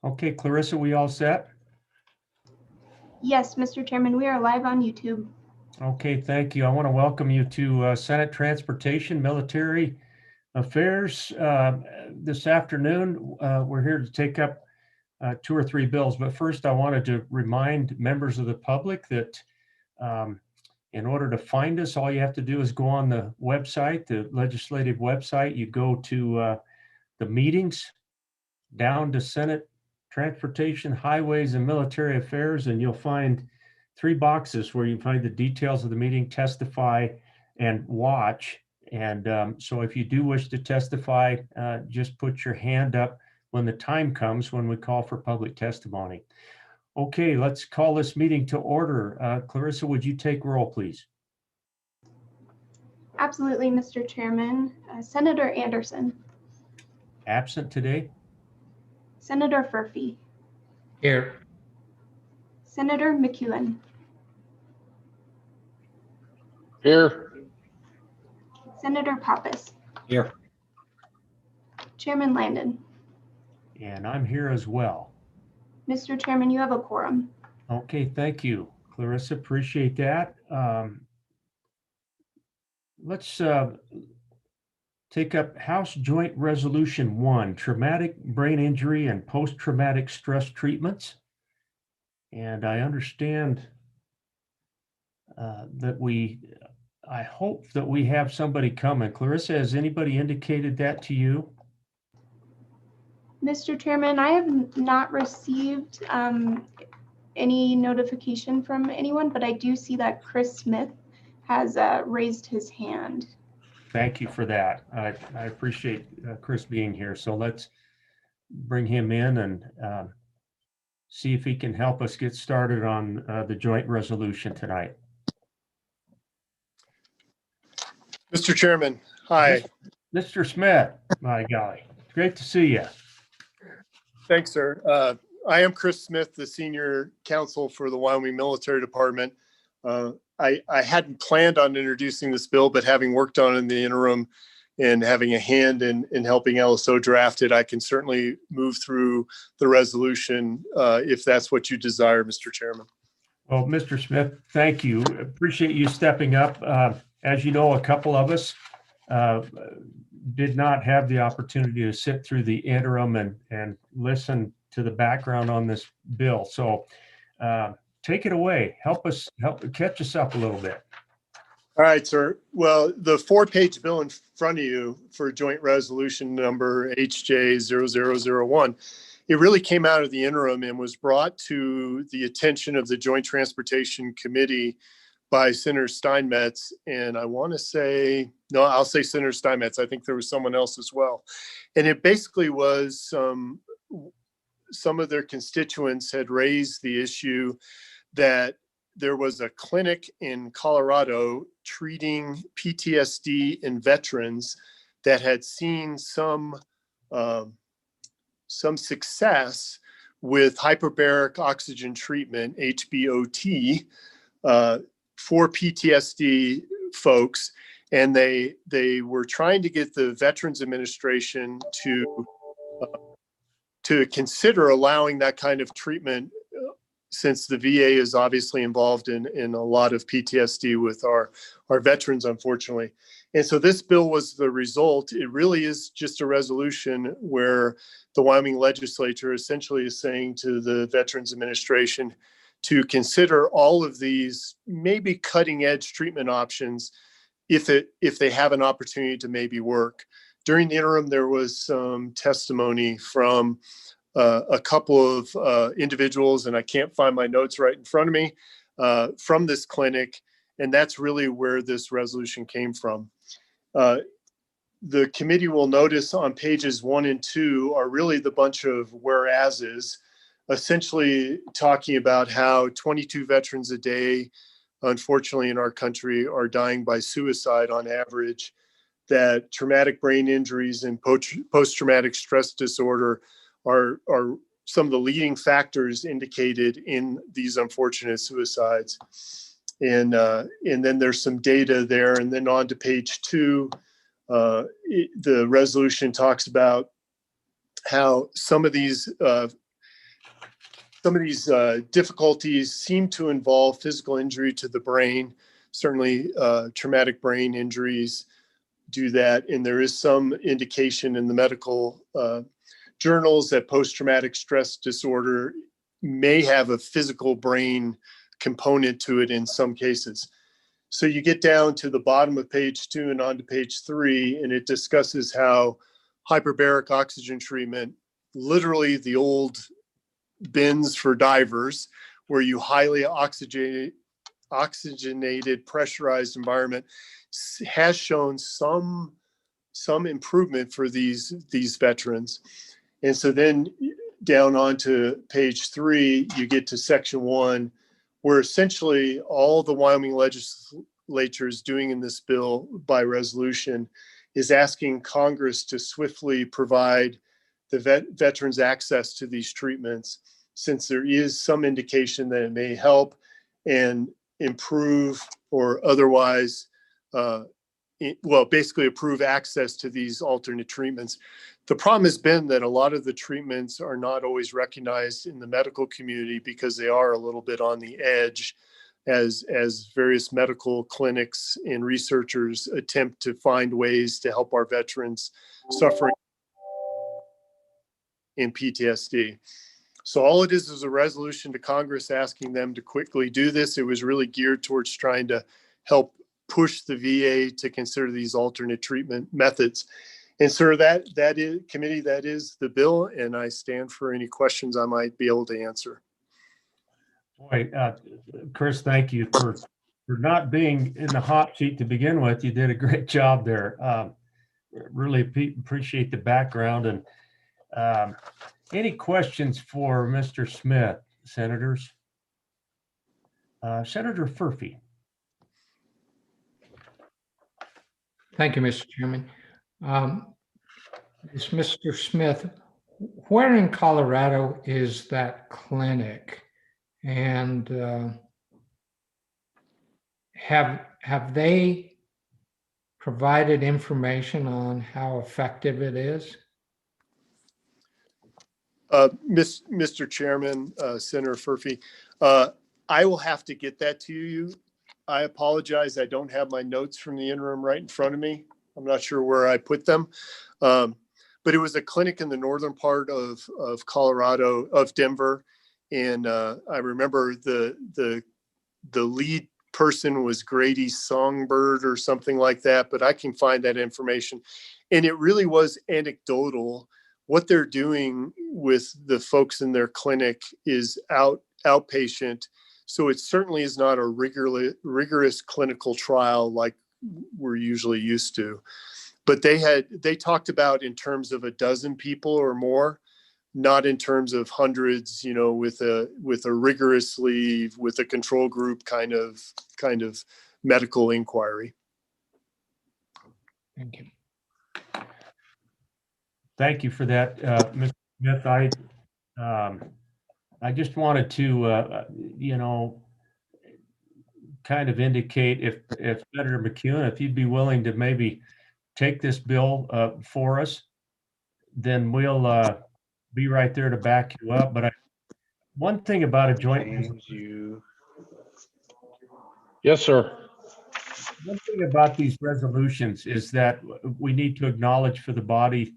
Okay, Clarissa, we all set? Yes, Mr. Chairman, we are live on YouTube. Okay, thank you. I want to welcome you to Senate Transportation Military Affairs. This afternoon, we're here to take up 2 or 3 bills, but first I wanted to remind members of the public that in order to find us, all you have to do is go on the website, the legislative website. You go to the meetings, down to Senate Transportation, Highways, and Military Affairs, and you'll find 3 boxes where you find the details of the meeting, testify, and watch. And so if you do wish to testify, just put your hand up when the time comes when we call for public testimony. Okay, let's call this meeting to order. Clarissa, would you take roll, please? Absolutely, Mr. Chairman. Senator Anderson. Absent today. Senator Furphy. Here. Senator McEwen. Here. Senator Pappas. Here. Chairman Landon. And I'm here as well. Mr. Chairman, you have a quorum. Okay, thank you, Clarissa. Appreciate that. Let's take up House Joint Resolution 1, traumatic brain injury and post-traumatic stress treatments. And I understand I hope that we have somebody coming. Clarissa, has anybody indicated that to you? Mr. Chairman, I have not received any notification from anyone, but I do see that Chris Smith has raised his hand. Thank you for that. I appreciate Chris being here. So let's bring him in and see if he can help us get started on the joint resolution tonight. Mr. Chairman, hi. Mr. Smith, my golly, great to see you. Thanks, sir. I am Chris Smith, the senior counsel for the Wyoming Military Department. I hadn't planned on introducing this bill, but having worked on it in the interim and having a hand in helping LSO draft it, I can certainly move through the resolution if that's what you desire, Mr. Chairman. Well, Mr. Smith, thank you. Appreciate you stepping up. As you know, a couple of us did not have the opportunity to sit through the interim and listen to the background on this bill. So take it away. Help catch us up a little bit. All right, sir. Well, the 4-page bill in front of you for joint resolution number HJ0001, it really came out of the interim and was brought to the attention of the Joint Transportation Committee by Senator Steinmetz. And I want to say, no, I'll say Senator Steinmetz. I think there was someone else as well. And it basically was some of their constituents had raised the issue that there was a clinic in Colorado treating PTSD in veterans that had seen some success with hyperbaric oxygen treatment, HBOT, for PTSD folks. And they were trying to get the Veterans Administration to consider allowing that kind of treatment, since the VA is obviously involved in a lot of PTSD with our veterans, unfortunately. And so this bill was the result. It really is just a resolution where the Wyoming legislature essentially is saying to the Veterans Administration to consider all of these maybe cutting edge treatment options if they have an opportunity to maybe work. During the interim, there was some testimony from a couple of individuals, and I can't find my notes right in front of me, from this clinic, and that's really where this resolution came from. The committee will notice on pages 1 and 2 are really the bunch of whereases, essentially talking about how 22 veterans a day, unfortunately in our country, are dying by suicide on average, that traumatic brain injuries and post-traumatic stress disorder are some of the leading factors indicated in these unfortunate suicides. And then there's some data there. And then on to page 2, the resolution talks about how some of these some of these difficulties seem to involve physical injury to the brain. Certainly, traumatic brain injuries do that. And there is some indication in the medical journals that post-traumatic stress disorder may have a physical brain component to it in some cases. So you get down to the bottom of page 2 and on to page 3, and it discusses how hyperbaric oxygen treatment, literally the old bins for divers, where you highly oxygenated pressurized environment, has shown some improvement for these veterans. And so then down onto page 3, you get to section 1, where essentially all the Wyoming legislature is doing in this bill by resolution is asking Congress to swiftly provide the veterans access to these treatments, since there is some indication that it may help and improve or otherwise, basically approve access to these alternate treatments. The problem has been that a lot of the treatments are not always recognized in the medical community because they are a little bit on the edge as various medical clinics and researchers attempt to find ways to help our veterans suffering in PTSD. So all it is a resolution to Congress asking them to quickly do this. It was really geared towards trying to help push the VA to consider these alternate treatment methods. And sir, that is committee, that is the bill, and I stand for any questions I might be able to answer. Boy, Chris, thank you for not being in the hot seat to begin with. You did a great job there. Really appreciate the background. And any questions for Mr. Smith, senators? Senator Furphy. Thank you, Mr. Chairman. Is Mr. Smith, where in Colorado is that clinic? And have they provided information on how effective it is? Mr. Chairman, Senator Furphy, I will have to get that to you. I apologize. I don't have my notes from the interim right in front of me. I'm not sure where I put them. But it was a clinic in the northern part of Colorado, of Denver. And I remember the lead person was Grady Songbird or something like that, but I can find that information. And it really was anecdotal. What they're doing with the folks in their clinic is outpatient. So it certainly is not a rigorous clinical trial like we're usually used to. But they talked about in terms of a dozen people or more, not in terms of hundreds, with a with a control group kind of medical inquiry. Thank you. Thank you for that, Mr. Smith. I just wanted to, kind of indicate if Senator McEwen, if you'd be willing to maybe take this bill for us, then we'll be right there to back you up. But one thing about a joint, Yes, sir. one thing about these resolutions is that we need to acknowledge for the body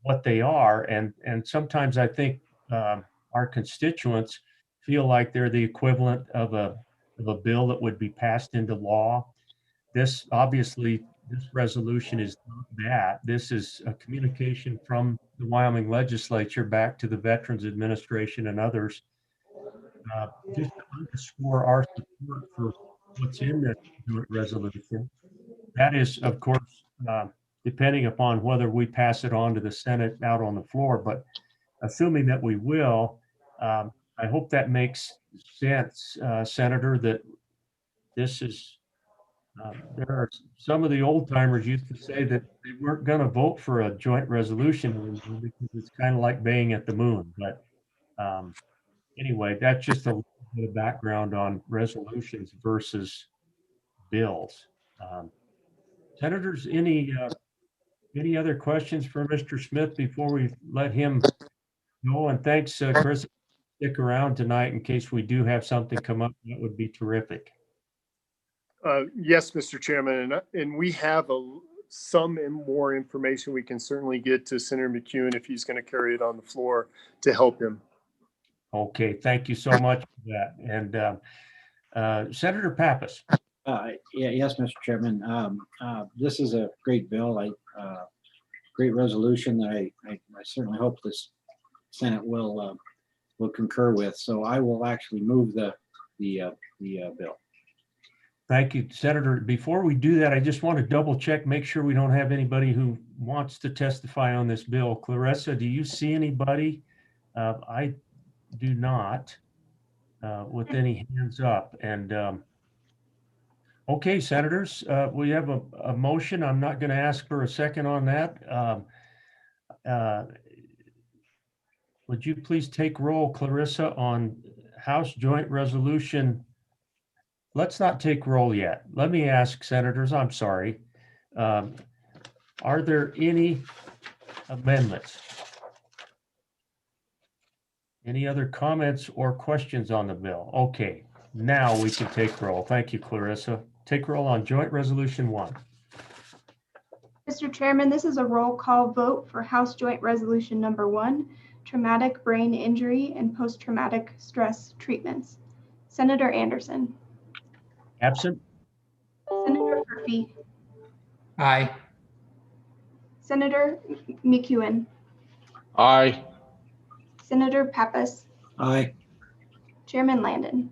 what they are, and sometimes I think our constituents feel like they're the equivalent of a bill that would be passed into law. This resolution is not that. This is a communication from the Wyoming legislature back to the Veterans Administration and others, just to underscore our support for what's in this resolution. That is, of course, depending upon whether we pass it on to the Senate out on the floor, but assuming that we will, I hope that makes sense, Senator, that this is, there are some of the old timers used to say that they weren't going to vote for a joint resolution because it's kind of like being at the moon. But anyway, that's just a little bit of background on resolutions versus bills. Senators, any other questions for Mr. Smith before we let him go? And thanks, Chris, for stick around tonight in case we do have something come up, that would be terrific. Yes, Mr. Chairman, and we have some more information we can certainly get to Senator McEwen if he's going to carry it on the floor to help him. Okay, thank you so much for that. And Senator Pappas. Yes, Mr. Chairman. This is a great bill, great resolution that I certainly hope this Senate will concur with. So I will actually move the bill. Thank you, Senator. Before we do that, I just want to double check, make sure we don't have anybody who wants to testify on this bill. Clarissa, do you see anybody? I do not, with any hands up. And okay, senators, we have a motion. I'm not going to ask for a second on that. Would you please take roll, Clarissa, on House Joint Resolution? Let's not take roll yet. Let me ask senators, I'm sorry. Are there any amendments? Any other comments or questions on the bill? Okay, now we can take roll. Thank you, Clarissa. Take roll on Joint Resolution 1. Mr. Chairman, this is a roll call vote for House Joint Resolution number 1, traumatic brain injury and post-traumatic stress treatments. Senator Anderson. Absent? Senator Murphy. Aye. Senator McEwen. Aye. Senator Pappas. Aye. Chairman Landon.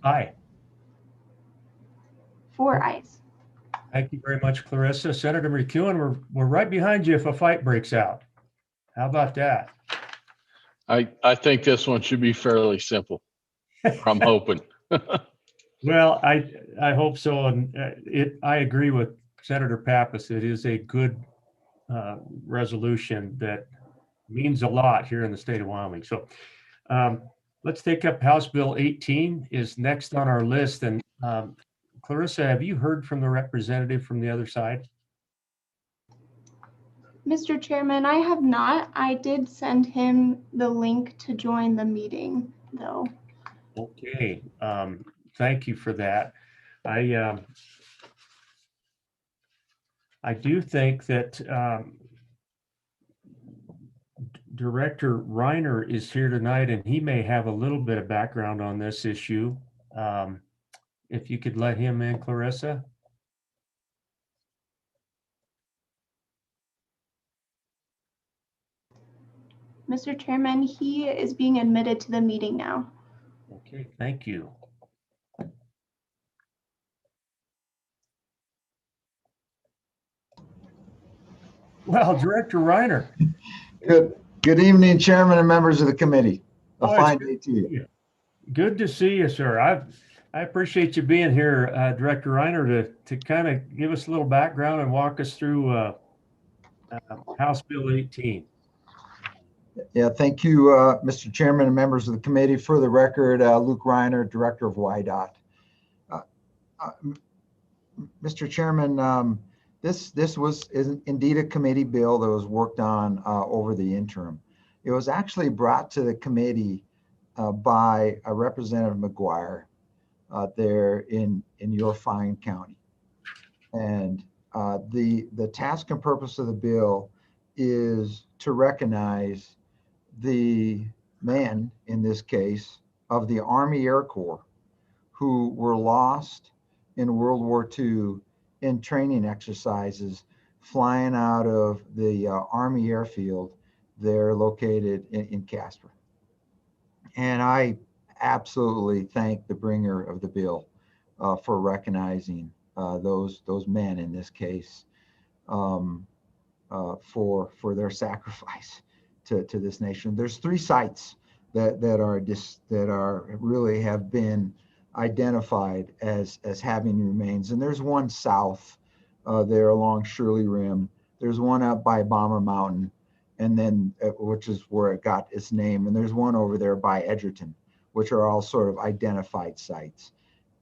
Aye. 4 ayes. Thank you very much, Clarissa. Senator McEwen, we're right behind you if a fight breaks out. How about that? I think this one should be fairly simple. I'm hoping. Well, I hope so, and I agree with Senator Pappas. It is a good resolution that means a lot here in the state of Wyoming. So let's take up House Bill 18 is next on our list. And Clarissa, have you heard from the representative from the other side? Mr. Chairman, I have not. I did send him the link to join the meeting, though. Okay, thank you for that. I do think that Director Reiner is here tonight, and he may have a little bit of background on this issue. If you could let him in, Clarissa. Mr. Chairman, he is being admitted to the meeting now. Okay, thank you. Well, Director Reiner. Good evening, Chairman and members of the committee. A Oh, fine day to you. Good to see you, sir. I appreciate you being here, Director Reiner, to kind of give us a little background and walk us through House Bill 18. Yeah, thank you, Mr. Chairman and members of the committee. For the record, Luke Reiner, Director of WYDOT. Mr. Chairman, this is indeed a committee bill that was worked on over the interim. It was actually brought to the committee by a Representative McGuire there in your fine county. And the task and purpose of the bill is to recognize the men, in this case, of the Army Air Corps who were lost in World War II in training exercises flying out of the Army Airfield there located in Casper. And I absolutely thank the bringer of the bill for recognizing those men in this case for their sacrifice to this nation. There's 3 sites that are really have been identified as having remains, and there's one south there along Shirley Rim. There's one up by Bomber Mountain, and then which is where it got its name, and there's one over there by Edgerton, which are all sort of identified sites.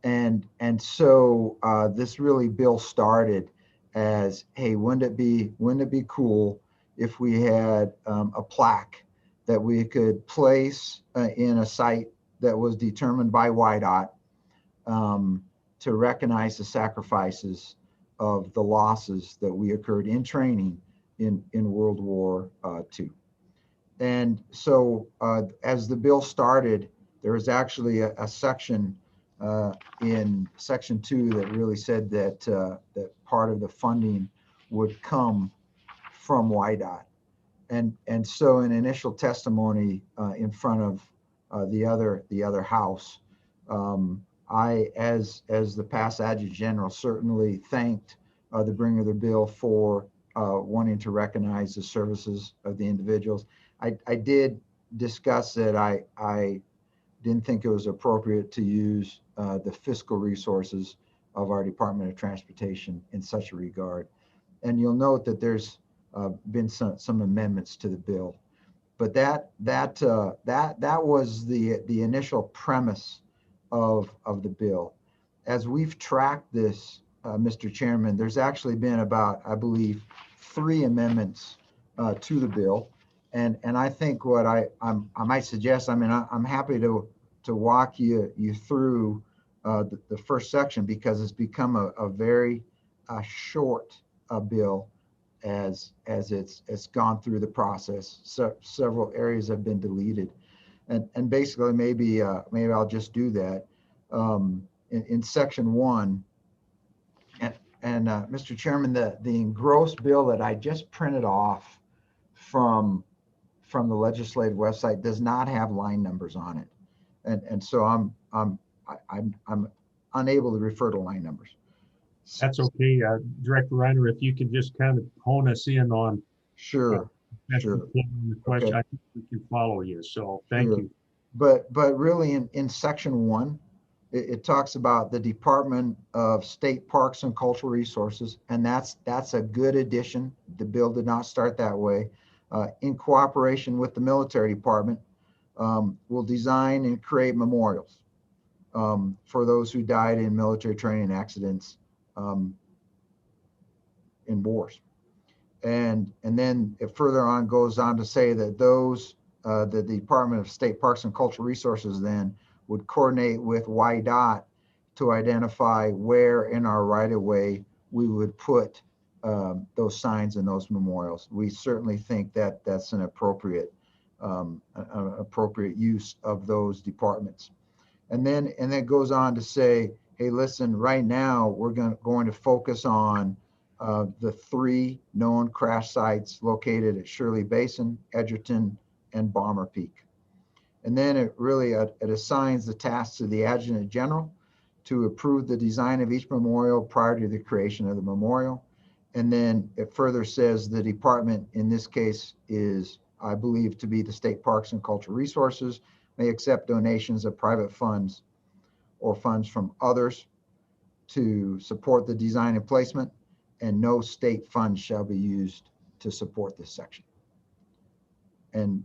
And so this really bill started as, hey, wouldn't it be cool if we had a plaque that we could place in a site that was determined by YDOT to recognize the sacrifices of the losses that we occurred in training in World War II. And so as the bill started, there was actually a section in section 2 that really said that that part of the funding would come from YDOT. And so in initial testimony in front of the other house, I, as the past Adjutant General, certainly thanked the bringer of the bill for wanting to recognize the services of the individuals. I did discuss that I didn't think it was appropriate to use the fiscal resources of our Department of Transportation in such a regard. And you'll note that there's been some amendments to the bill, but that was the initial premise of the bill. As we've tracked this, Mr. Chairman, there's actually been about, I believe, 3 amendments to the bill. And I think what I might suggest, I mean, I'm happy to walk you through the first section, because it's become a very short bill as it's gone through the process. So several areas have been deleted, and basically maybe I'll just do that in section 1. And Mr. Chairman, the engrossed bill that I just printed off from the legislative website does not have line numbers on it, and so I'm unable to refer to line numbers. That's okay. Director Reiner, if you could just kind of hone us in on Sure. Sure. the question, Okay. I think we can follow you. So thank Sure. you. But really in section 1, it talks about the Department of State Parks and Cultural Resources, and that's a good addition. The bill did not start that way. In cooperation with the military department, will design and create memorials for those who died in military training accidents in wars. And then it further on goes on to say that those, the Department of State Parks and Cultural Resources then would coordinate with YDOT to identify where in our right-of-way we would put those signs and those memorials. We certainly think that that's an appropriate use of those departments. And then it goes on to say, hey, listen, right now we're going to focus on the 3 known crash sites located at Shirley Basin, Edgerton, and Bomber Peak. And then it really it assigns the task to the Adjutant General to approve the design of each memorial prior to the creation of the memorial. And then it further says the department, in this case is, I believe, to be the State Parks and Cultural Resources, may accept donations of private funds or funds from others to support the design and placement, and no state funds shall be used to support this section. And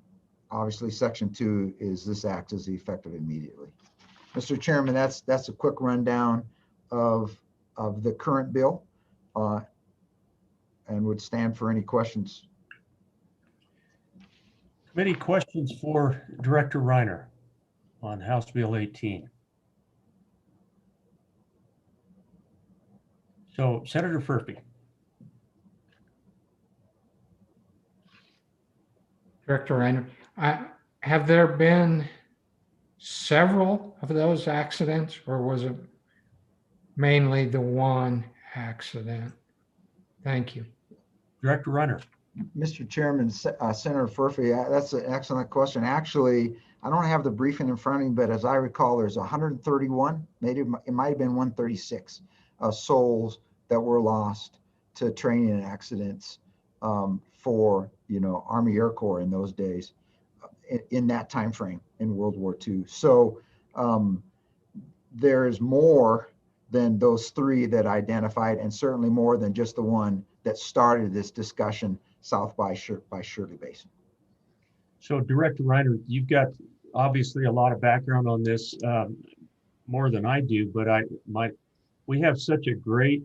obviously section 2 is this acts as effective immediately. Mr. Chairman, that's a quick rundown of the current bill and would stand for any questions. Any questions for Director Reiner on House Bill 18? So Senator Furphy. Director Reiner, have there been several of those accidents, or was it mainly the one accident? Thank you. Director Reiner. Mr. Chairman, Senator Furphy, that's an excellent question. Actually, I don't have the briefing in front of me, but as I recall, there's 131, maybe it might have been 136 souls that were lost to training accidents for, Army Air Corps in those days, in that time frame in World War II. So there's more than those 3 that identified, and certainly more than just the one that started this discussion south by Shirley Basin. So Director Reiner, you've got obviously a lot of background on this, more than I do, but we have such a great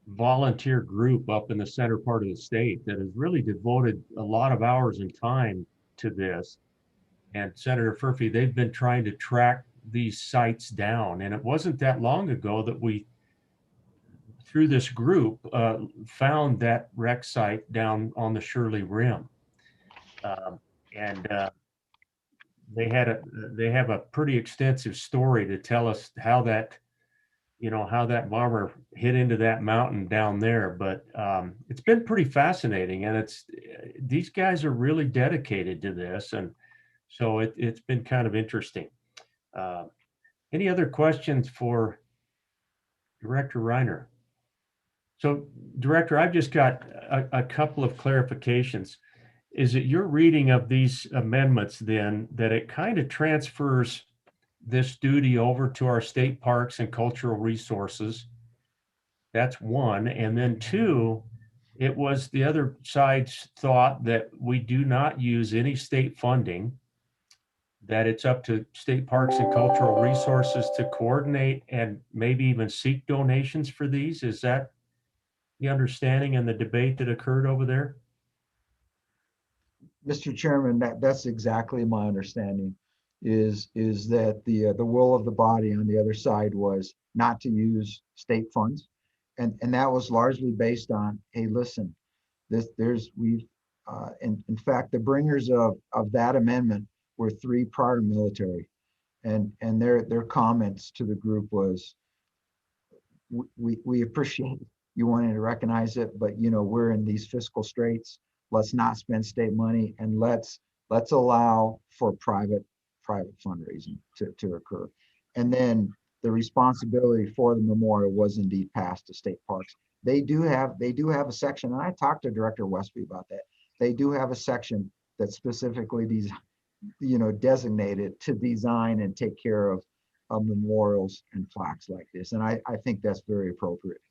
volunteer group up in the center part of the state that has really devoted a lot of hours and time to this. And Senator Furphy, they've been trying to track these sites down. And it wasn't that long ago that we, through this group, found that wreck site down on the Shirley Rim. And they have a pretty extensive story to tell us how that, how that bomber hit into that mountain down there. But it's been pretty fascinating, and these guys are really dedicated to this, and so it's been kind of interesting. Any other questions for Director Reiner? So, Director, I've just got a couple of clarifications. Is it your reading of these amendments then that it kind of transfers this duty over to our state parks and cultural resources? That's one. And then two, it was the other side's thought that we do not use any state funding, that it's up to state parks and cultural resources to coordinate and maybe even seek donations for these. Is that the understanding and the debate that occurred over there? Mr. Chairman, that's exactly my understanding, is that the will of the body on the other side was not to use state funds. And that was largely based on, hey, listen, in fact, the bringers of that amendment were 3 prior military. And their comments to the group was, we appreciate you wanting to recognize it, but we're in these fiscal straits. Let's not spend state money, and let's allow for private fundraising to occur. And then the responsibility for the memorial was indeed passed to state parks. They do have a section, and I talked to Director Westby about that. They do have a section that's specifically designated to design and take care of memorials and plaques like this. And I think that's very appropriate.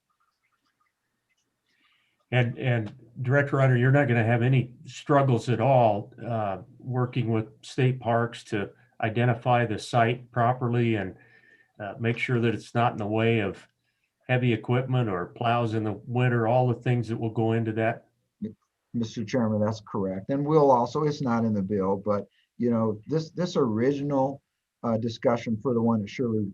And Director Reiner, you're not going to have any struggles at all working with state parks to identify the site properly and make sure that it's not in the way of heavy equipment or plows in the winter, all the things that will go into that. Mr. Chairman, that's correct. And we'll also, it's not in the bill, but this original discussion for the one at Shirley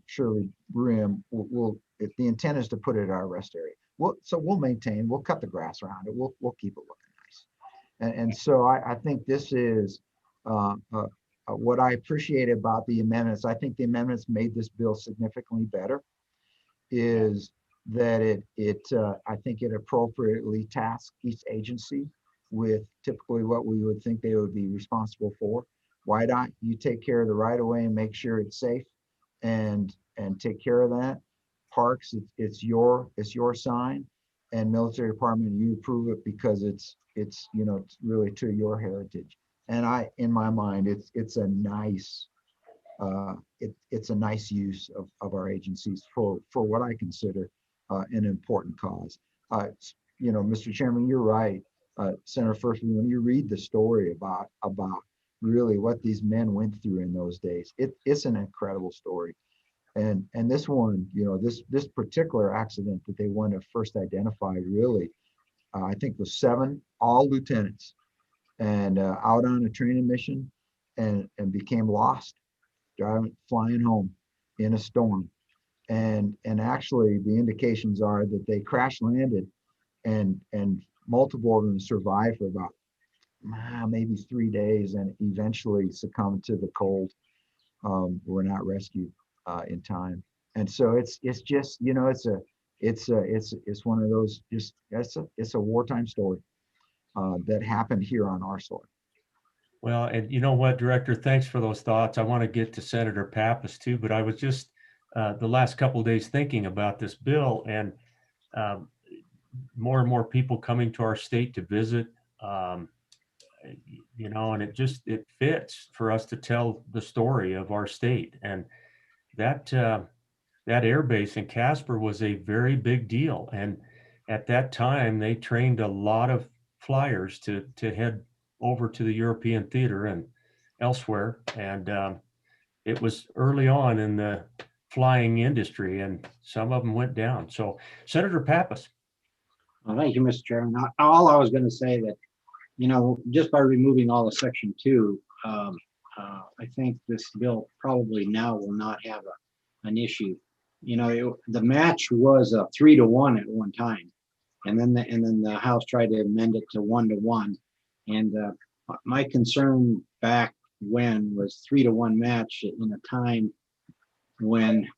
Rim, the intent is to put it at our rest area. We'll cut the grass around it. We'll keep it looking nice. And so I think this is what I appreciate about the amendments. I think the amendments made this bill significantly better, is that I think it appropriately tasks each agency with typically what we would think they would be responsible for. WYDOT, you take care of the right of way and make sure it's safe and take care of that. Parks, it's your sign, and military department, you approve it because it's really to your heritage. And in my mind, it's a nice use of our agencies for what I consider an important cause. Mr. Chairman, you're right. Senator Furphy, when you read the story about really what these men went through in those days, it's an incredible story. And this one, this particular accident that they want to first identify, really, I think was 7, all lieutenants, and out on a training mission, and became lost, flying home in a storm. And actually, the indications are that they crash landed, and multiple of them survived for about maybe 3 days, and eventually succumbed to the cold. Were not rescued in time. And so it's just, it's one of those, it's a wartime story that happened here on our soil. Well, and you know what, Director, thanks for those thoughts. I want to get to Senator Pappas too, but I was just the last couple of days thinking about this bill, and more and more people coming to our state to visit, and it fits for us to tell the story of our state. And that air base in Casper was a very big deal. And at that time, they trained a lot of flyers to head over to the European theater and elsewhere. And it was early on in the flying industry, and some of them went down. So, Senator Pappas. Well, thank you, Mr. Chairman. All I was going to say that you know, just by removing all of section 2, I think this bill probably now will not have an issue. You know, the match was a 3-to-1 at one time, and then the House tried to amend it to 1-to-1. And my concern back when was 3-to-1 match in a time when,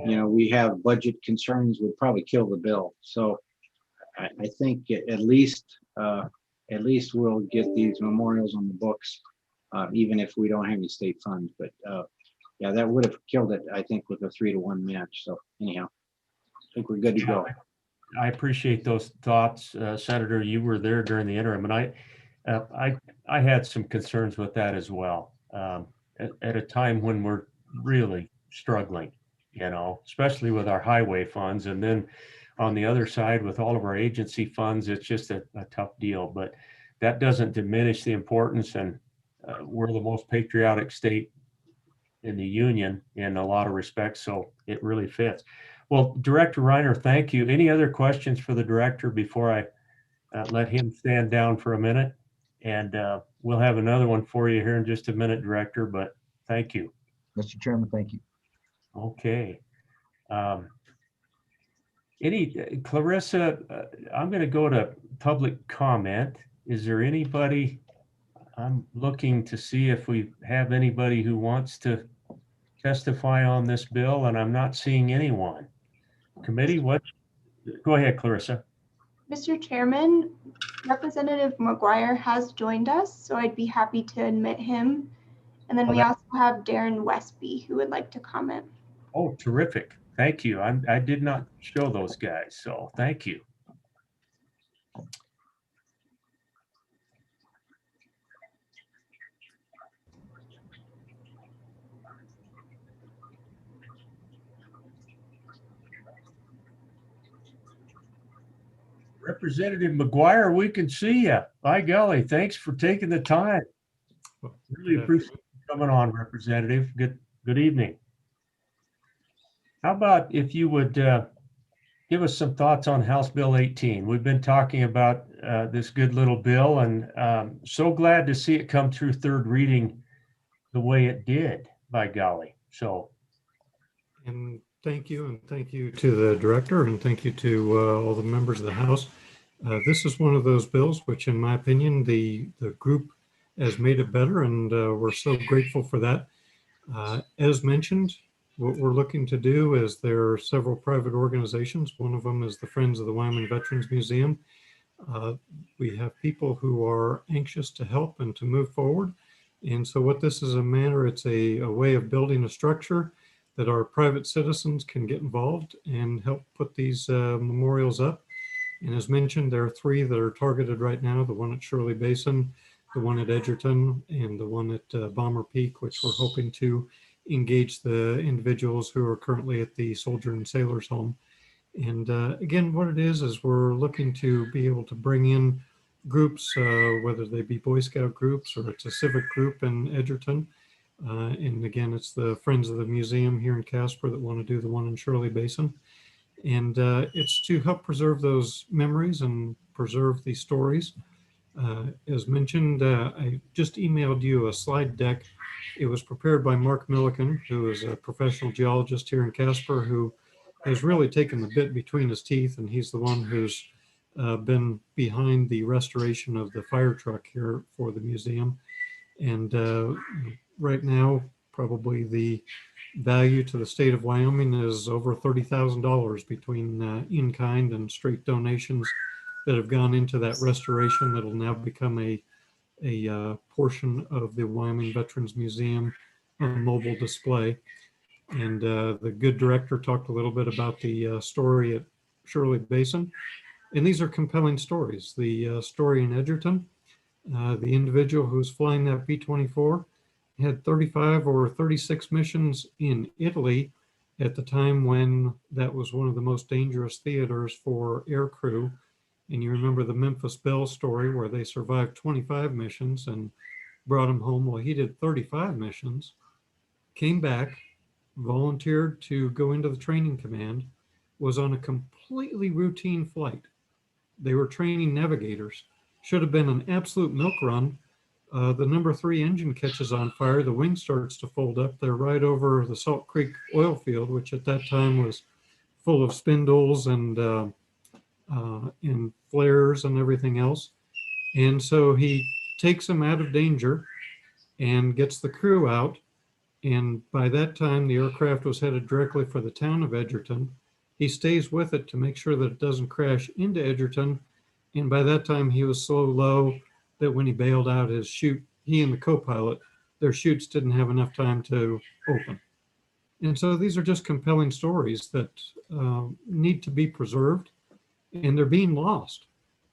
you know, we have budget concerns would probably kill the bill. So I think at least we'll get these memorials on the books, even if we don't have any state funds. But yeah, that would have killed it, I think, with a 3-to-1 match. So anyhow, I think we're good to go. I appreciate those thoughts, Senator. You were there during the interim, and I had some concerns with that as well. At a time when we're really struggling, you know, especially with our highway funds, and then on the other side with all of our agency funds, it's just a tough deal. But that doesn't diminish the importance, and we're the most patriotic state in the union in a lot of respects, so it really fits. Well, Director Reiner, thank you. Any other questions for the director before I let him stand down for a minute? And we'll have another one for you here in just a minute, Director, but thank you. Mr. Chairman, thank you. Okay. Clarissa, I'm going to go to public comment. Is there anybody? I'm looking to see if we have anybody who wants to testify on this bill, and I'm not seeing anyone. Committee, what? Go ahead, Clarissa. Mr. Chairman, Representative McGuire has joined us, so I'd be happy to admit him. And then we also have Darren Westby who would like to comment. Oh, terrific. Thank you. I did not show those guys, so thank you. Representative McGuire, we can see you. By golly, thanks for taking the time. Really appreciate you coming on, Representative. Good evening. How about if you would give us some thoughts on House Bill 18? We've been talking about this good little bill, and so glad to see it come through third reading the way it did, by golly. So. And thank you to the director, and thank you to all the members of the House. This is one of those bills which, in my opinion, the group has made it better, and we're so grateful for that. As mentioned, what we're looking to do is there are several private organizations. One of them is the Friends of the Wyoming Veterans Museum. We have people who are anxious to help and to move forward. And so what this is a manner, it's a way of building a structure that our private citizens can get involved and help put these memorials up. And as mentioned, there are 3 that are targeted right now, the one at Shirley Basin, the one at Edgerton, and the one at Bomber Peak, which we're hoping to engage the individuals who are currently at the Soldier and Sailors Home. And again, what it is we're looking to be able to bring in groups, whether they be Boy Scout groups or it's a civic group in Edgerton. And again, it's the Friends of the Museum here in Casper that want to do the one in Shirley Basin. And it's to help preserve those memories and preserve the stories. As mentioned, I just emailed you a slide deck. It was prepared by Mark Milliken, who is a professional geologist here in Casper, who has really taken the bit between his teeth, and he's the one who's been behind the restoration of the fire truck here for the museum. And right now, probably the value to the state of Wyoming is over $30,000 between in-kind and straight donations that have gone into that restoration that'll now become a portion of the Wyoming Veterans Museum mobile display. And the good director talked a little bit about the story at Shirley Basin. And these are compelling stories. The story in Edgerton, the individual who was flying that B-24 had 35 or 36 missions in Italy at the time when that was one of the most dangerous theaters for air crew. And you remember the Memphis Belle story where they survived 25 missions and brought him home. Well, he did 35 missions, came back, volunteered to go into the training command, was on a completely routine flight. They were training navigators, should have been an absolute milk run. The number 3 engine catches on fire. The wing starts to fold up. They're right over the Salt Creek oil field, which at that time was full of spindles and flares and everything else. And so he takes them out of danger and gets the crew out. And by that time, the aircraft was headed directly for the town of Edgerton. He stays with it to make sure that it doesn't crash into Edgerton. And by that time, he was so low that when he bailed out his chute, he and the co-pilot, their chutes didn't have enough time to open. And so these are just compelling stories that need to be preserved, and they're being lost.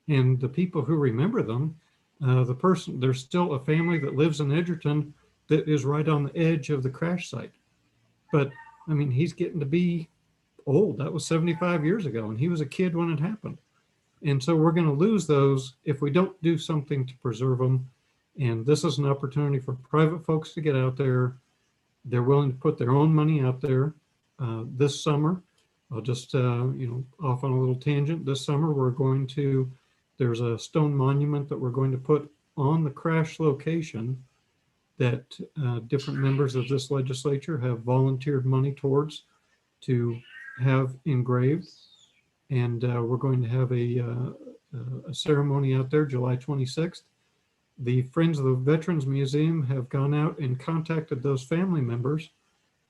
And the people who remember them, there's still a family that lives in Edgerton that is right on the edge of the crash site. But I mean, he's getting to be old. That was 75 years ago, and he was a kid when it happened. And so we're going to lose those if we don't do something to preserve them. And this is an opportunity for private folks to get out there. They're willing to put their own money out there. This summer, I'll just, off on a little tangent. This summer, there's a stone monument that we're going to put on the crash location that different members of this legislature have volunteered money towards to have engraved. And we're going to have a ceremony out there July 26th. The Friends of the Veterans Museum have gone out and contacted those family members.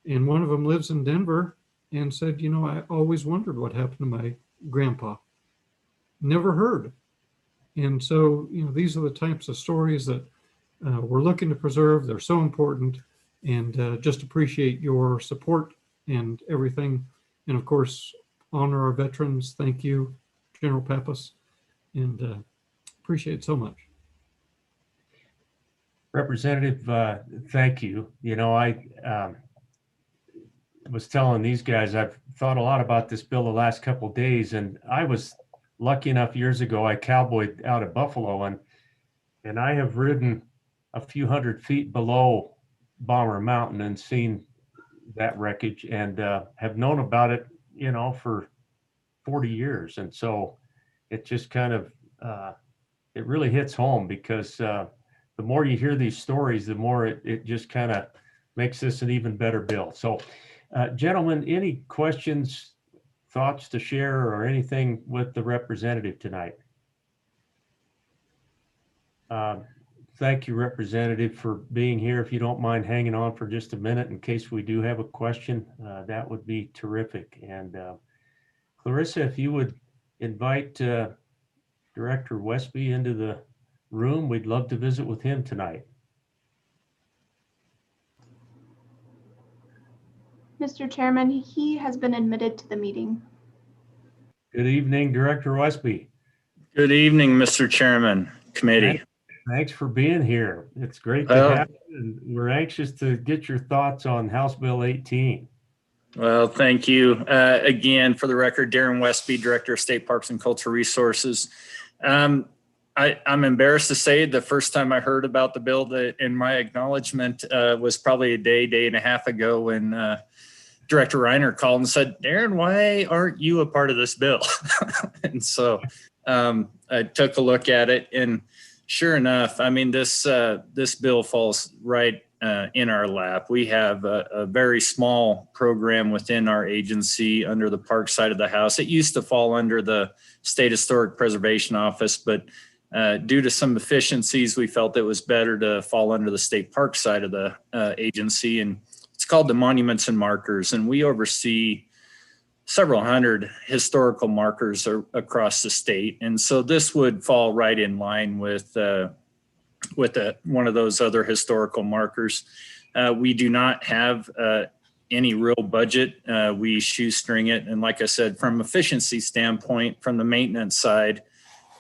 And one of them lives in Denver and said, I always wondered what happened to my grandpa. Never heard. And so, these are the types of stories that we're looking to preserve. They're so important, and just appreciate your support and everything. And of course, honor our veterans. Thank you, General Pappas, and appreciate it so much. Representative, thank you. I was telling these guys, I've thought a lot about this bill the last couple of days, and I was lucky enough years ago, I cowboyed out of Buffalo, and I have ridden a few hundred feet below Bomber Mountain and seen that wreckage, and have known about it, for 40 years. And so it just kind of, it really hits home, because the more you hear these stories, the more it just kind of makes this an even better bill. So gentlemen, any questions, thoughts to share, or anything with the representative tonight? Thank you, Representative, for being here. If you don't mind hanging on for just a minute in case we do have a question, that would be terrific. And Clarissa, if you would invite Director Westby into the room, we'd love to visit with him tonight. Mr. Chairman, he has been admitted to the meeting. Good evening, Director Westby. Good evening, Mr. Chairman, committee. Thanks for being here. It's great to have you, and we're anxious to get your thoughts on House Bill 18. Well, thank you. Again, for the record, Darren Westby, Director of State Parks and Cultural Resources. I'm embarrassed to say the first time I heard about the bill, that in my acknowledgement was probably a day and a half ago, when Director Reiner called and said, Darren, why aren't you a part of this bill? And so I took a look at it, and sure enough, I mean, this bill falls right in our lap. We have a very small program within our agency under the park side of the house. It used to fall under the State Historic Preservation Office, but due to some efficiencies, we felt it was better to fall under the state park side of the agency. And it's called the Monuments and Markers. And we oversee several hundred historical markers across the state. And so this would fall right in line with one of those other historical markers. We do not have any real budget. We shoestring it. And like I said, from efficiency standpoint, from the maintenance side,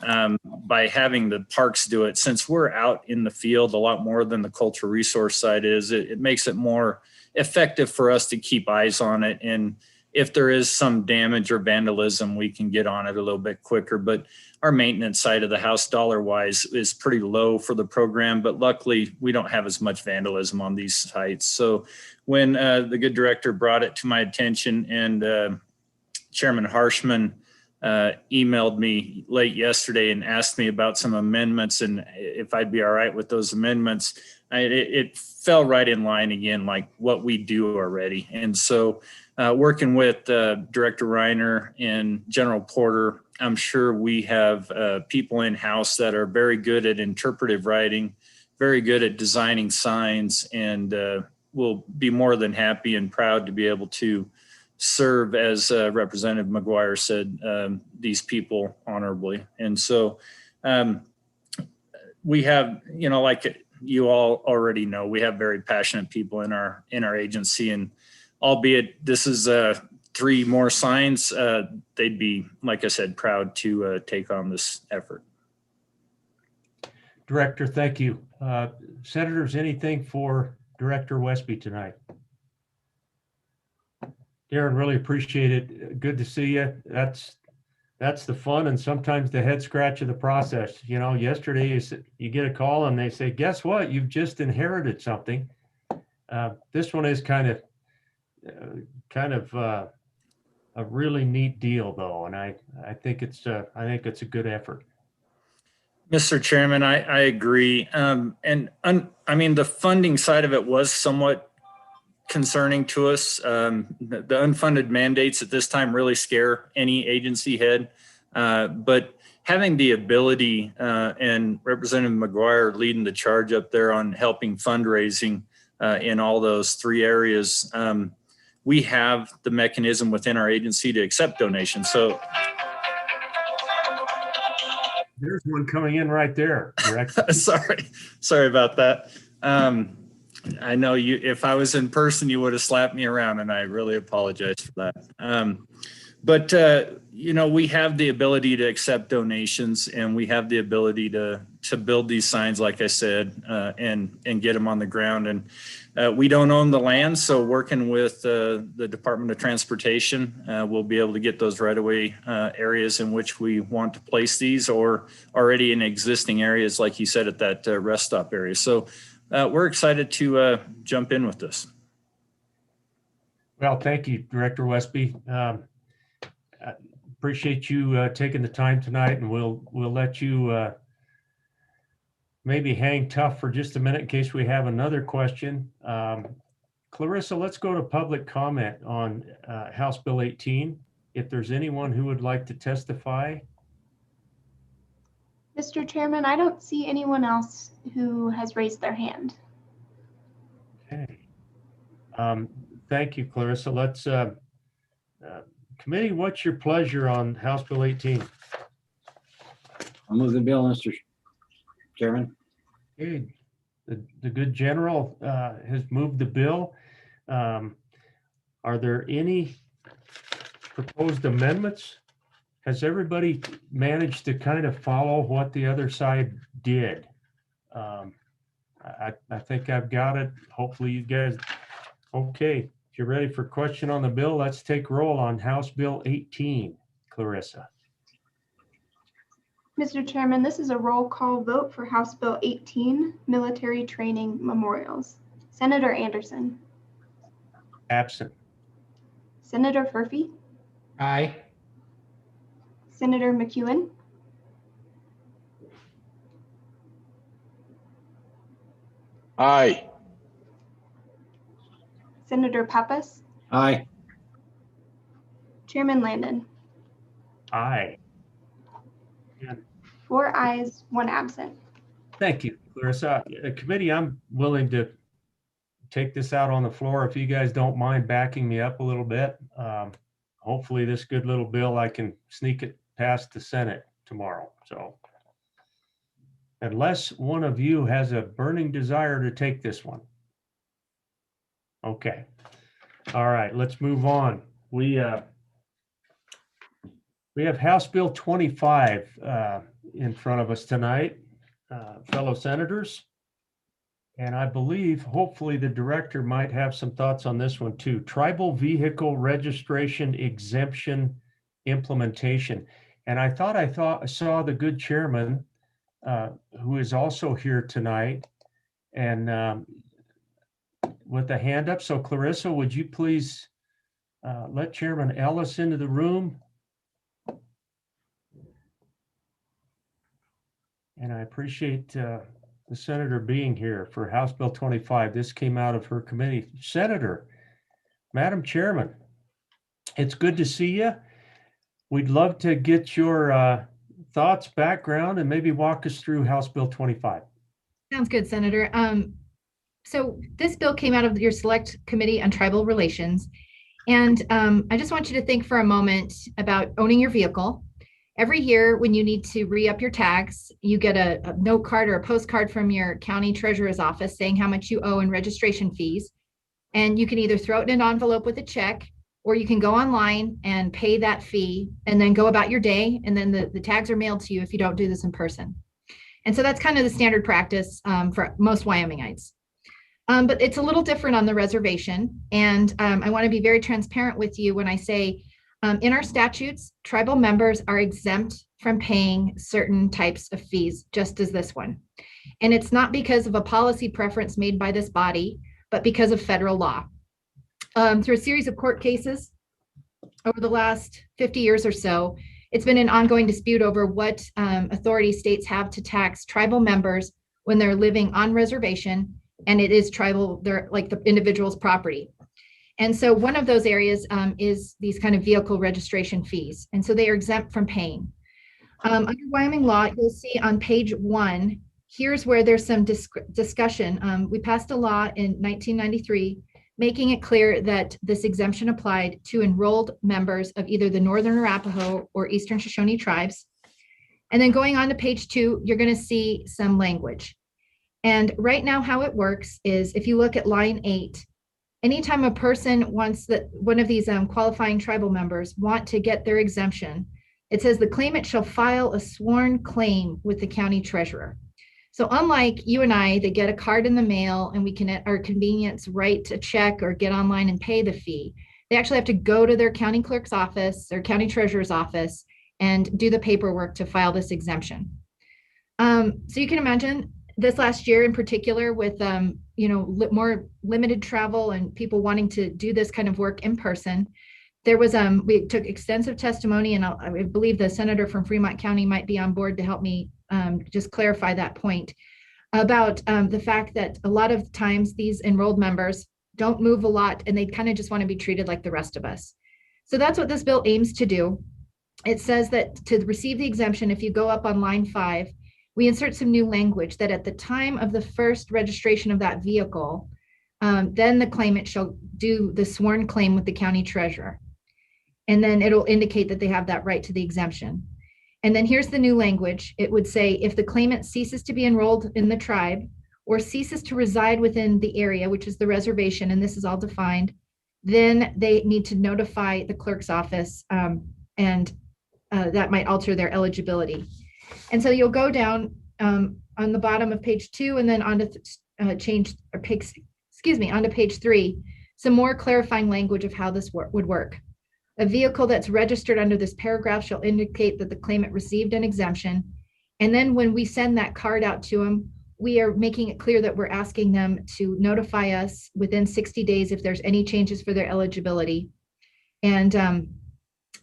by having the parks do it, since we're out in the field a lot more than the cultural resource side is, it makes it more effective for us to keep eyes on it. And if there is some damage or vandalism, we can get on it a little bit quicker. But our maintenance side of the house, dollar-wise, is pretty low for the program. But luckily, we don't have as much vandalism on these sites. So when the good director brought it to my attention, and Chairman Harshman emailed me late yesterday and asked me about some amendments and if I'd be all right with those amendments. It fell right in line again, like what we do already. And so working with Director Reiner and General Porter, I'm sure we have people in-house that are very good at interpretive writing, very good at designing signs, and will be more than happy and proud to be able to serve, as Representative McGuire said, these people honorably. And so we have, like you all already know, we have very passionate people in our agency, and albeit this is 3 more signs, they'd be, like I said, proud to take on this effort. Director, thank you. Senators, anything for Director Westby tonight? Darren, really appreciate it. Good to see you. That's the fun and sometimes the head scratch of the process. Yesterday you get a call and they say, guess what? You've just inherited something. This one is kind of a really neat deal though. And I think it's a good effort. Mr. Chairman, I agree. I mean, the funding side of it was somewhat concerning to us. The unfunded mandates at this time really scare any agency head. But having the ability and Representative McGuire leading the charge up there on helping fundraising in all those 3 areas, we have the mechanism within our agency to accept donations. So there's one coming in right there. sorry about that. I know if I was in person, you would have slapped me around, and I really apologize for that. But we have the ability to accept donations, and we have the ability to build these signs, like I said, and get them on the ground. And we don't own the land, so working with the Department of Transportation, we'll be able to get those right-of-way areas in which we want to place these, or already in existing areas, like you said, at that rest stop area. So we're excited to jump in with this. Well, thank you, Director Westby. Appreciate you taking the time tonight, and we'll let you maybe hang tough for just a minute in case we have another question. Clarissa, let's go to public comment on House Bill 18. If there's anyone who would like to testify. Mr. Chairman, I don't see anyone else who has raised their hand. Okay. Thank you, Clarissa. Let's committee, what's your pleasure on House Bill 18? I'll move the bill, Mr. Chairman. Okay. The good general has moved the bill. Are there any proposed amendments? Has everybody managed to kind of follow what the other side did? I think I've got it. Hopefully you guys, okay. If you're ready for question on the bill, let's take roll on House Bill 18. Clarissa. Mr. Chairman, this is a roll call vote for House Bill 18, Military Training Memorials. Senator Anderson. Absent. Senator Furphy. Aye. Senator McEwen. Aye. Senator Pappas. Aye. Chairman Landon. Aye. 4 ayes, 1 absent. Thank you, Clarissa. Committee, I'm willing to take this out on the floor if you guys don't mind backing me up a little bit. Hopefully this good little bill, I can sneak it past the Senate tomorrow. So unless one of you has a burning desire to take this one. Okay. All right, let's move on. We have House Bill 25 in front of us tonight, fellow senators. And I believe, hopefully, the director might have some thoughts on this one too. Tribal Vehicle Registration Exemption Implementation. And I saw the good chairman, who is also here tonight, and with a hand up. So Clarissa, would you please let Chairman Ellis into the room? And I appreciate the senator being here for House Bill 25. This came out of her committee. Senator, Madam Chairman, it's good to see you. We'd love to get your thoughts, background, and maybe walk us through House Bill 25. Sounds good, Senator. So this bill came out of your Select Committee on Tribal Relations. And I just want you to think for a moment about owning your vehicle. Every year when you need to re-up your tax, you get a note card or a postcard from your county treasurer's office saying how much you owe in registration fees. And you can either throw it in an envelope with a check, or you can go online and pay that fee and then go about your day. And then the tags are mailed to you if you don't do this in person. And so that's kind of the standard practice for most Wyomingites. But it's a little different on the reservation. And I want to be very transparent with you when I say in our statutes, tribal members are exempt from paying certain types of fees, just as this one. And it's not because of a policy preference made by this body, but because of federal law. Through a series of court cases over the last 50 years or so, it's been an ongoing dispute over what authority states have to tax tribal members when they're living on reservation, and it is tribal, they're like the individual's property. And so one of those areas is these kind of vehicle registration fees. And so they are exempt from paying. Under Wyoming law, you'll see on page 1, here's where there's some discussion. We passed a law in 1993, making it clear that this exemption applied to enrolled members of either the Northern Arapaho or Eastern Shoshone tribes. And then going on to page 2, you're going to see some language. And right now how it works is if you look at line 8, anytime a person wants that one of these qualifying tribal members want to get their exemption, it says the claimant shall file a sworn claim with the county treasurer. So unlike you and I, that get a card in the mail and we can at our convenience write a check or get online and pay the fee, they actually have to go to their county clerk's office or county treasurer's office and do the paperwork to file this exemption. So you can imagine this last year in particular with more limited travel and people wanting to do this kind of work in person, there was we took extensive testimony, and I believe the senator from Fremont County might be on board to help me just clarify that point about the fact that a lot of times these enrolled members don't move a lot and they kind of just want to be treated like the rest of us. So that's what this bill aims to do. It says that to receive the exemption, if you go up on line 5, we insert some new language that at the time of the first registration of that vehicle, then the claimant shall do the sworn claim with the county treasurer. And then it'll indicate that they have that right to the exemption. And then here's the new language. It would say if the claimant ceases to be enrolled in the tribe or ceases to reside within the area, which is the reservation, and this is all defined, then they need to notify the clerk's office, and that might alter their eligibility. And so you'll go down on the bottom of page 2 and then onto onto page 3, some more clarifying language of how this would work. A vehicle that's registered under this paragraph shall indicate that the claimant received an exemption. And then when we send that card out to them, we are making it clear that we're asking them to notify us within 60 days if there's any changes for their eligibility. And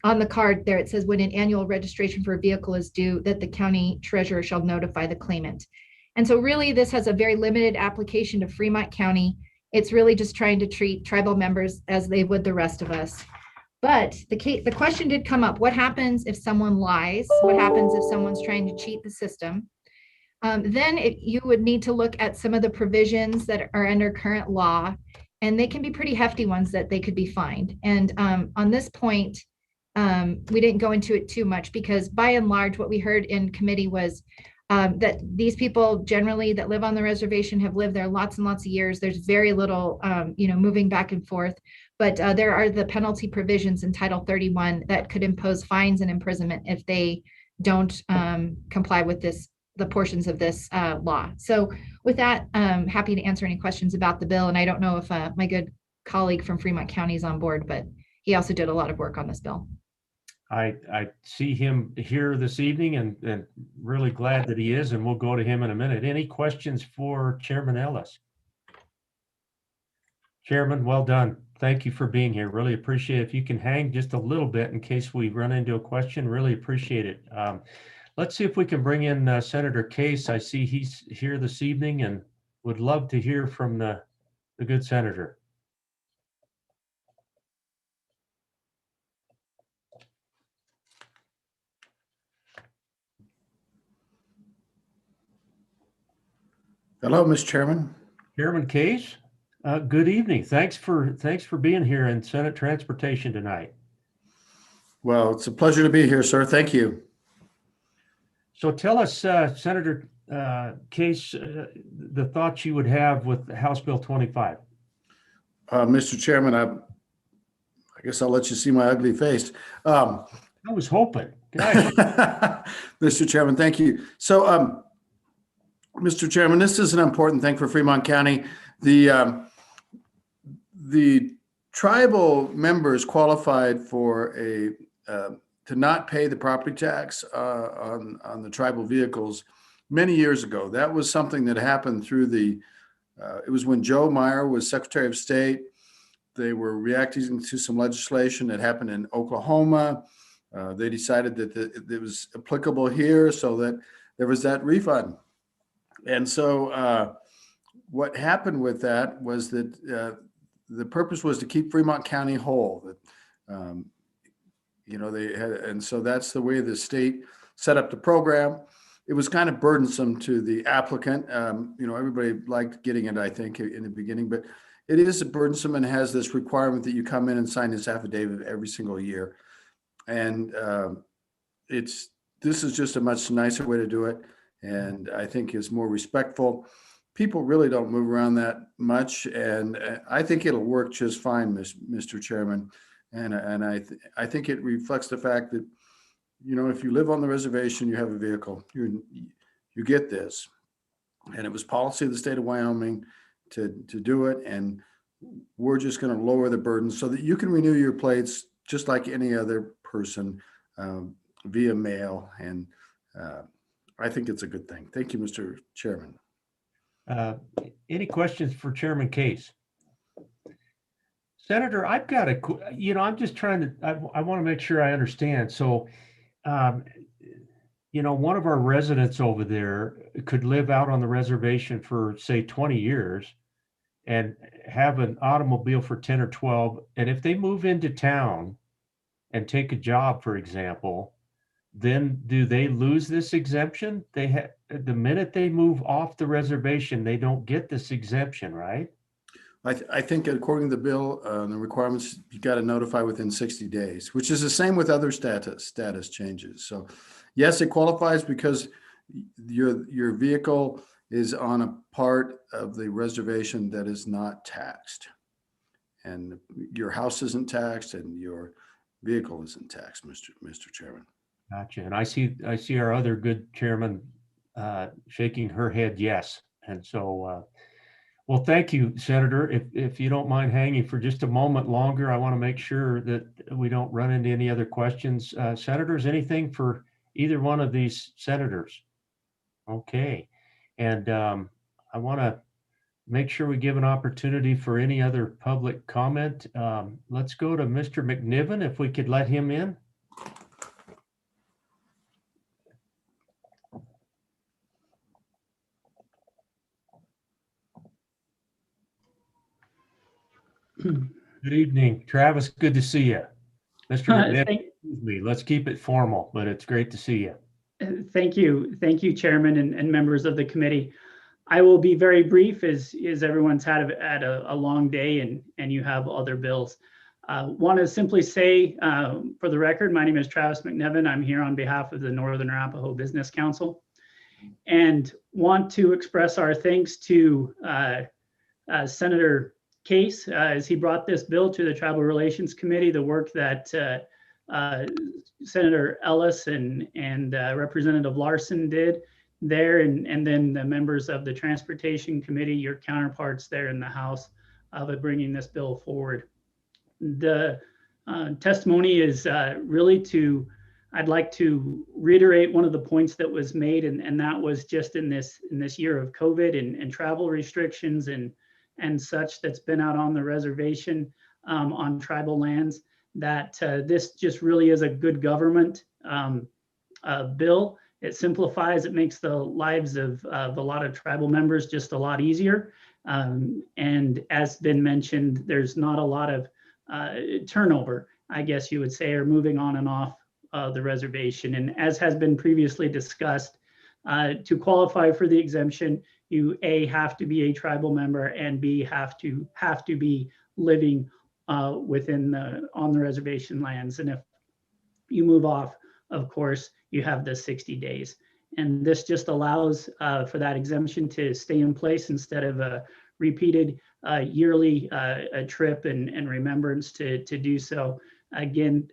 on the card there, it says when an annual registration for a vehicle is due, that the county treasurer shall notify the claimant. And so really this has a very limited application to Fremont County. It's really just trying to treat tribal members as they would the rest of us. But the question did come up, what happens if someone lies? What happens if someone's trying to cheat the system? Then you would need to look at some of the provisions that are under current law, and they can be pretty hefty ones that they could be fined. And on this point, we didn't go into it too much because by and large, what we heard in committee was that these people generally that live on the reservation have lived there lots and lots of years. There's very little, moving back and forth. But there are the penalty provisions in Title 31 that could impose fines and imprisonment if they don't comply with the portions of this law. So with that, I'm happy to answer any questions about the bill. And I don't know if my good colleague from Fremont County is on board, but he also did a lot of work on this bill. I see him here this evening and really glad that he is, and we'll go to him in a minute. Any questions for Chairman Ellis? Chairman, well done. Thank you for being here. Really appreciate it. If you can hang just a little bit in case we run into a question, really appreciate it. let's see if we can bring in Senator Case. I see he's here this evening and would love to hear from the good senator. Hello, Mr. Chairman. Chairman Case, good evening. Thanks for being here in Senate Transportation tonight. Well, it's a pleasure to be here, sir. Thank you. So tell us, Senator Case, the thoughts you would have with House Bill 25. Mr. Chairman, I guess I'll let you see my ugly face. I was hoping. Gosh. Mr. Chairman, thank you. So, Mr. Chairman, this is an important thing for Fremont County. The tribal members qualified for to not pay the property tax on the tribal vehicles many years ago. That was something that happened through it was when Joe Meyer was Secretary of State. They were reacting to some legislation that happened in Oklahoma. They decided that it was applicable here, so that there was that refund. And so what happened with that was that the purpose was to keep Fremont County whole. They had, and so that's the way the state set up the program. It was kind of burdensome to the applicant. Everybody liked getting it, I think, in the beginning, but it is burdensome and has this requirement that you come in and sign this affidavit every single year. And this is just a much nicer way to do it. And I think is more respectful. People really don't move around that much, and I think it'll work just fine, Mr. Chairman. And I think it reflects the fact that, if you live on the reservation, you have a vehicle, you get this. And it was policy of the state of Wyoming to do it, and we're just going to lower the burden so that you can renew your plates just like any other person via mail. And I think it's a good thing. Thank you, Mr. Chairman. Any questions for Chairman Case? Senator, I've got I'm just trying to, I want to make sure I understand. So, one of our residents over there could live out on the reservation for, say, 20 years and have an automobile for 10 or 12. And if they move into town and take a job, for example, then do they lose this exemption? The minute they move off the reservation, they don't get this exemption, right? I think according to the bill, the requirements, you got to notify within 60 days, which is the same with other status changes. So yes, it qualifies because your vehicle is on a part of the reservation that is not taxed. And your house isn't taxed and your vehicle isn't taxed, Mr. Chairman. Gotcha. And I see our other good chairman shaking her head yes. And so, well, thank you, Senator. If you don't mind hanging for just a moment longer, I want to make sure that we don't run into any other questions. Senators, anything for either one of these senators? Okay. And I want to make sure we give an opportunity for any other public comment. Let's go to Mr. McNiven, if we could let him in. Good evening, Travis. Good to see you. Mr. McNiven, excuse me. Let's keep it formal, but it's great to see you. Thank you. Thank you, Chairman and members of the committee. I will be very brief as everyone's had a long day and you have other bills. Want to simply say, for the record, my name is Travis McNiven. I'm here on behalf of the Northern Arapaho Business Council and want to express our thanks to Senator Case as he brought this bill to the Tribal Relations Committee, the work that Senator Ellis and Representative Larson did there, and then the members of the Transportation Committee, your counterparts there in the House, of bringing this bill forward. The testimony is really I'd like to reiterate one of the points that was made, and that was just in this year of COVID and travel restrictions and such that's been out on the reservation on tribal lands, that this just really is a good government bill It simplifies, it makes the lives of a lot of tribal members just a lot easier. And as been mentioned, there's not a lot of turnover, I guess you would say, or moving on and off the reservation. And as has been previously discussed, to qualify for the exemption, you A, have to be a tribal member, and B, have to be living on the reservation lands. And if you move off, of course, you have the 60 days. And this just allows for that exemption to stay in place instead of a repeated yearly trip and remembrance to do so. Again,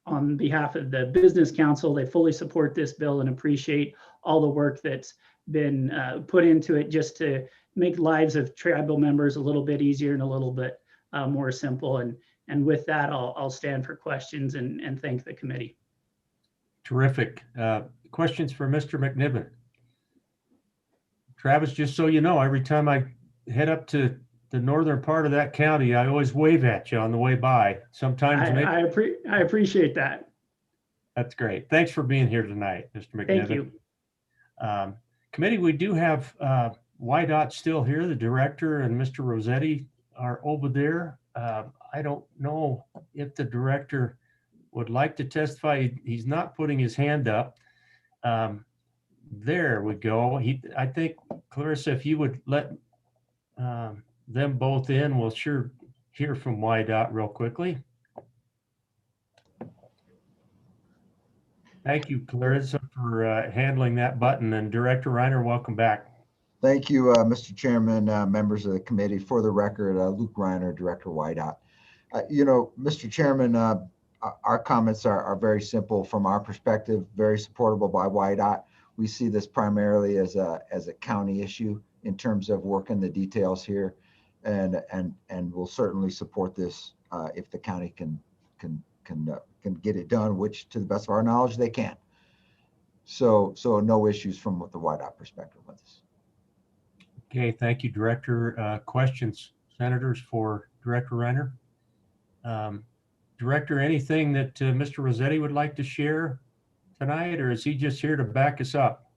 on behalf of the Business Council, they fully support this bill and appreciate all the work that's been put into it just to make lives of tribal members a little bit easier and a little bit more simple. And with that, I'll stand for questions and thank the committee. Terrific. Questions for Mr. McNiven? Travis, just so you know, every time I head up to the northern part of that county, I always wave at you on the way by. Sometimes I appreciate that. That's great. Thanks for being here tonight, Mr. McNiven. Thank you. Committee, we do have YDOT still here. The director and Mr. Rossetti are over there. I don't know if the director would like to testify. He's not putting his hand up. There we go. I think, Clarissa, if you would let them both in, we'll sure hear from YDOT real quickly. Thank you, Clarissa, for handling that button. And Director Reiner, welcome back. Thank you, Mr. Chairman, members of the committee. For the record, Luke Reiner, Director YDOT. Mr. Chairman, our comments are very simple from our perspective, very supportable by YDOT. We see this primarily as a county issue in terms of working the details here, and we'll certainly support this if the county can get it done, which to the best of our knowledge they can. So no issues from the YDOT perspective with this. Okay, thank you, Director. Questions, Senators, for Director Reiner? Director, anything that Mr. Rossetti would like to share tonight, or is he just here to back us up?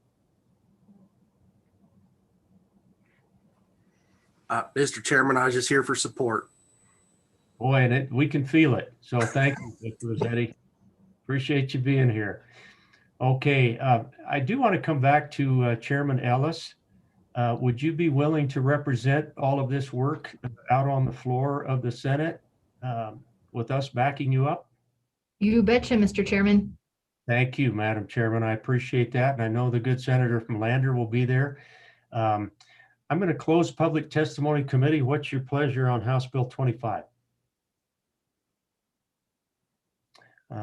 Mr. Chairman, I was just here for support. Boy, and we can feel it. So thank you, Mr. Rossetti. Appreciate you being here. Okay, I do want to come back to Chairman Ellis. Would you be willing to represent all of this work out on the floor of the Senate with us backing you up? You betcha, Mr. Chairman. Thank you, Madam Chairman. I appreciate that. And I know the good senator from Lander will be there. I'm going to close public testimony committee. What's your pleasure on House Bill 25?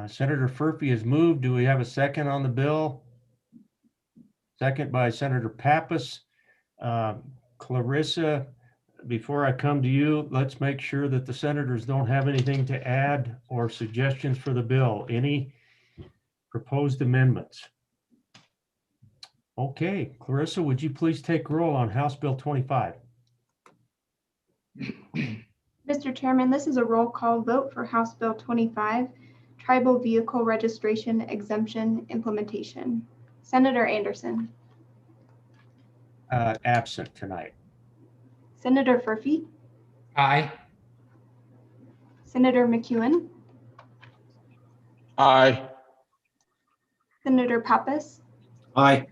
Senator Furphy has moved. Do we have a second on the bill? Second by Senator Pappas. Clarissa, before I come to you, let's make sure that the senators don't have anything to add or suggestions for the bill. Any proposed amendments? Okay, Clarissa, would you please take roll on House Bill 25? Mr. Chairman, this is a roll call vote for House Bill 25, Tribal Vehicle Registration Exemption Implementation. Senator Anderson. Absent tonight. Senator Furphy. Aye. Senator McEwen. Aye. Senator Pappas. Aye.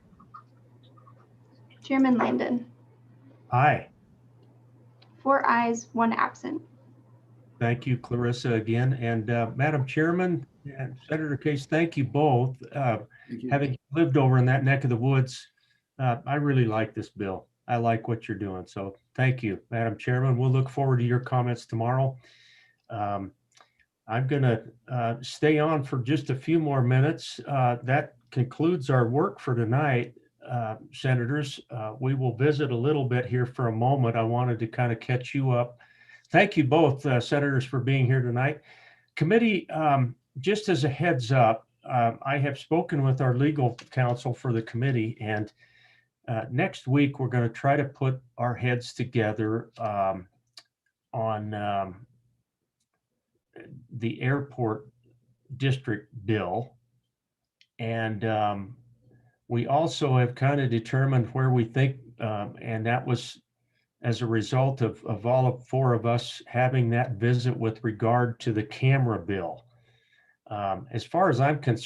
Chairman Landon. Aye. 4 ayes, 1 absent. Thank you, Clarissa, again. And Madam Chairman and Senator Case, thank you both. Thank you. Having lived over in that neck of the woods, I really like this bill. I like what you're doing. So thank you, Madam Chairman. We'll look forward to your comments tomorrow. I'm going to stay on for just a few more minutes. That concludes our work for tonight, Senators. We will visit a little bit here for a moment. I wanted to kind of catch you up. Thank you both, Senators, for being here tonight. Committee, just as a heads up, I have spoken with our legal counsel for the committee, and next week we're going to try to put our heads together on the airport district bill. And we also have kind of determined where we think, and that was as a result of all of four of us having that visit with regard to the camera bill. As far as I'm concerned,